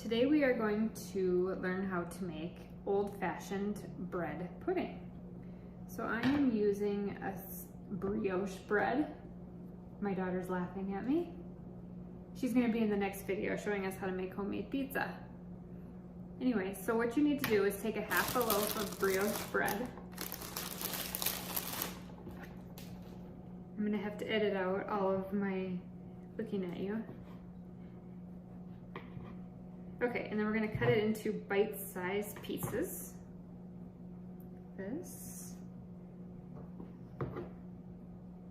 today we are going to learn how to make old-fashioned bread pudding. So I am using a brioche bread. My daughter's laughing at me. She's gonna be in the next video showing us how to make homemade pizza. Anyway, so what you need to do is take a half a loaf of brioche bread. I'm gonna have to edit out all of my looking at you. Okay, and then we're gonna cut it into bite-sized pieces. This.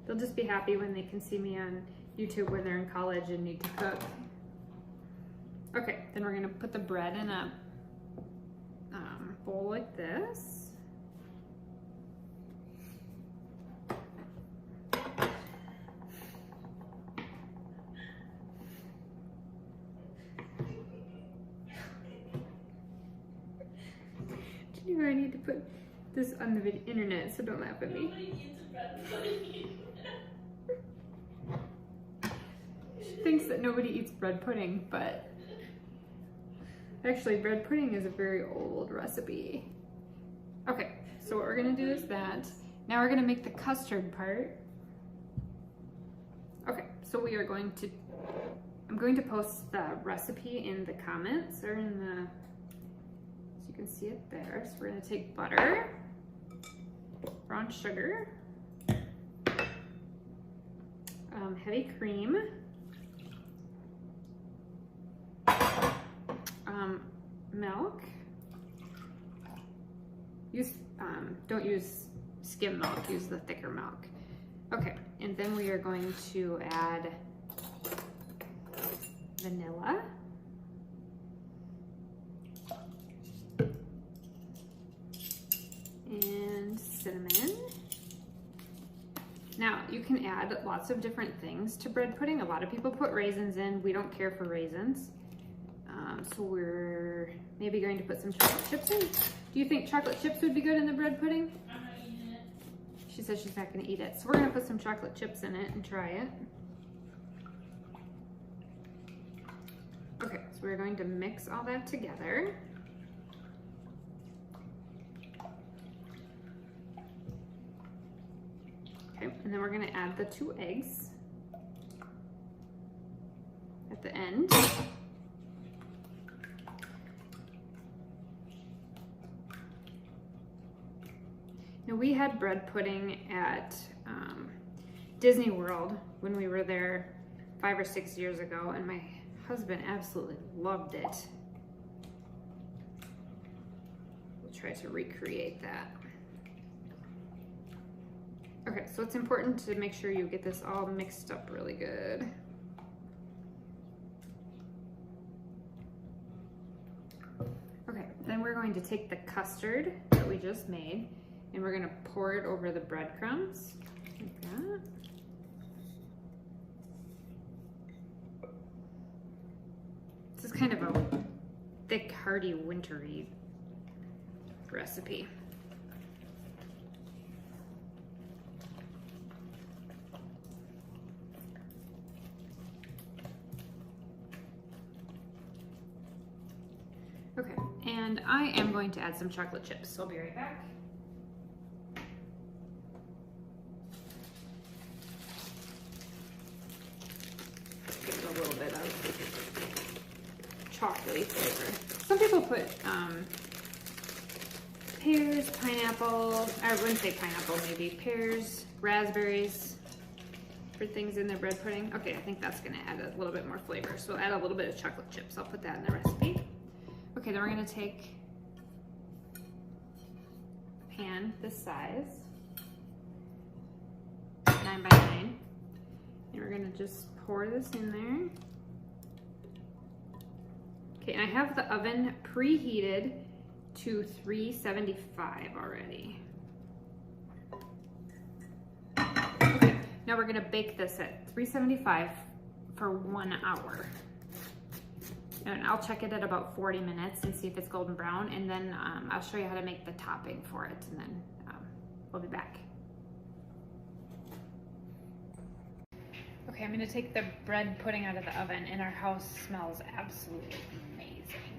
They'll just be happy when they can see me on YouTube when they're in college and need to cook. Okay, then we're gonna put the bread in a bowl like this. I need to put this on the internet, so don't laugh at me. She thinks that nobody eats bread pudding, but actually bread pudding is a very old recipe. Okay, so what we're gonna do is that. Now we're gonna make the custard part. Okay, so we are going to, I'm going to post the recipe in the comments or in the, you can see it there. So we're going to take butter, brown sugar, heavy cream, milk. Don't use skim milk, use the thicker milk. Okay, and then we are going to add vanilla. And cinnamon. Now you can add lots of different things to bread pudding. A lot of people put raisins in. We don't care for raisins. So we're maybe going to put some chocolate chips in. Do you think chocolate chips would be good in the bread pudding? I'm not eating it. She says she's not going to eat it. So we're going to put some chocolate chips in it and try it. Okay, so we're going to mix all that together. Okay, and then we're gonna add the 2 eggs at the end. Now we had bread pudding at Disney World when we were there 5 or 6 years ago, and my husband absolutely loved it. We'll try to recreate that. Okay, so it's important to make sure you get this all mixed up really good. Okay, then we're going to take the custard that we just made and we're gonna pour it over the breadcrumbs, like that. This is kind of a thick, hearty, wintry recipe. Okay, and I am going to add some chocolate chips, so I'll be right back. Give it a little bit of chocolatey flavor. Some people put pears, pineapple, I wouldn't say pineapple, maybe pears, raspberries for things in their bread pudding. Okay, I think that's gonna add a little bit more flavor, so add a little bit of chocolate chips. I'll put that in the recipe. Okay, then we're gonna take a pan this size, 9 by 9, and we're gonna just pour this in there. Okay, and I have the oven preheated to 375 already. Okay, now we're gonna bake this at 375 for 1 hour. And I'll check it at about 40 minutes and see if it's golden brown, and then I'll show you how to make the topping for it, and then we'll be back. Okay, I'm gonna take the bread pudding out of the oven, and our house smells absolutely amazing.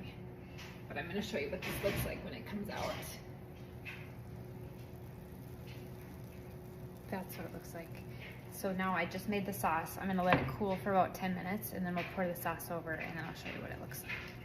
but I'm gonna show you what this looks like when it comes out. That's what it looks like. So now I just made the sauce. I'm gonna let it cool for about 10 minutes and then we'll pour the sauce over and then I'll show you what it looks like.